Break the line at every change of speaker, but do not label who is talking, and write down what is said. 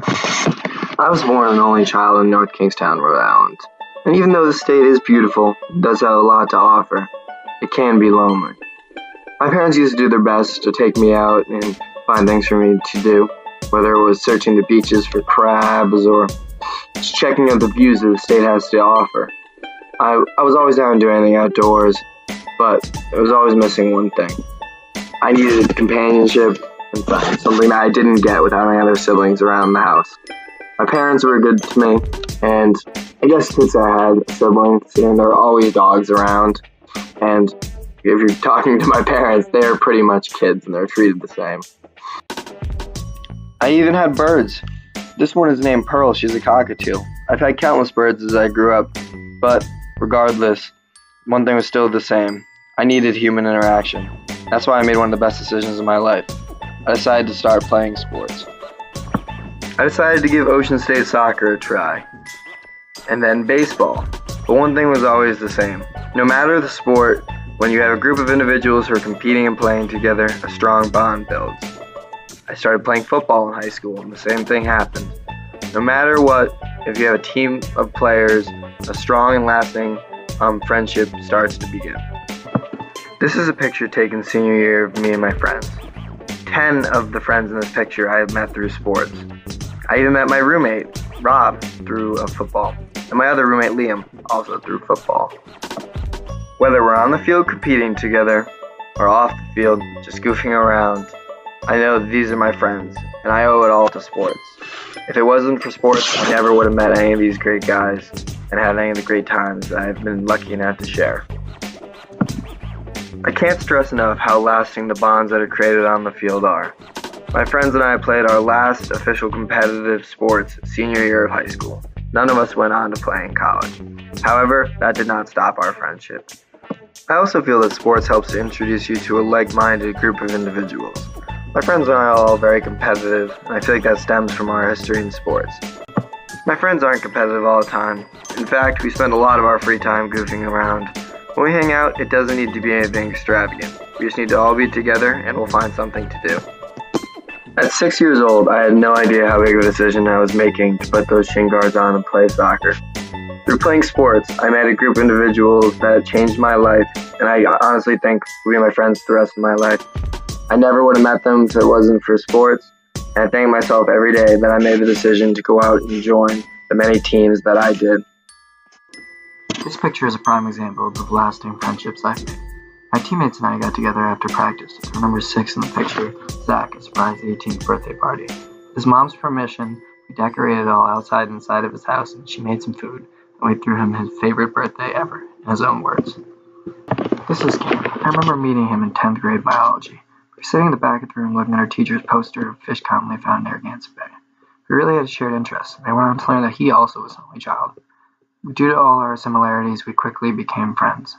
I was born an only child in North Kingstown, Rhode Island. And even though the state is beautiful, it does have a lot to offer, it can be lonely. My parents used to do their best to take me out and find things for me to do, whether it was searching the beaches for crabs or just checking out the views that the state has to offer. I was always down to do anything outdoors, but I was always missing one thing. I needed companionship and fun, something that I didn't get without my other siblings around the house. My parents were good to me, and I guess since I had siblings, and there were always dogs around, and if you're talking to my parents, they're pretty much kids, and they're treated the same. I even had birds. This one is named Pearl. She's a cockatiel. I've had countless birds as I grew up, but regardless, one thing was still the same. I needed human interaction. That's why I made one of the best decisions of my life. I decided to start playing sports. I decided to give Ocean State soccer a try, and then baseball. But one thing was always the same. No matter the sport, when you have a group of individuals who are competing and playing together, a strong bond builds. I started playing football in high school, and the same thing happened. No matter what, if you have a team of players, a strong and lasting friendship starts to begin. This is a picture taken senior year of me and my friends. 10 of the friends in this picture I have met through sports. I even met my roommate, Rob, through football, and my other roommate, Liam, also through football. Whether we're on the field competing together or off the field just goofing around, I know that these are my friends, and I owe it all to sports. If it wasn't for sports, I never would have met any of these great guys and had any of the great times that I've been lucky enough to share. I can't stress enough how lasting the bonds that are created on the field are. My friends and I played our last official competitive sports senior year of high school. None of us went on to play in college. However, that did not stop our friendship. I also feel that sports helps to introduce you to a like-minded group of individuals. My friends and I are all very competitive, and I feel like that stems from our history in sports. My friends aren't competitive all the time. In fact, we spend a lot of our free time goofing around. When we hang out, it doesn't need to be anything extravagant. We just need to all be together, and we'll find something to do. At 6 years old, I had no idea how big of a decision I was making to put those shin guards on and play soccer. Through playing sports, I met a group of individuals that changed my life, and I honestly think will be my friends the rest of my life. I never would have met them if it wasn't for sports, and I thank myself every day that I made the decision to go out and join the many teams that I did. This picture is a prime example of the lasting friendships I've made. My teammates and I got together after practice to throw number 6 in the picture, Zach, a surprise 18th birthday party. With his mom's permission, we decorated it all outside and inside of his house, and she made some food, and we threw him his favorite birthday ever, in his own words. This is Cam. I remember meeting him in 10th grade biology. We were sitting in the back of the room looking at our teacher's poster of fish commonly found in Narragansett Bay. We really had a shared interest, and I went on to learn that he also was an only child. Due to all our similarities, we quickly became friends.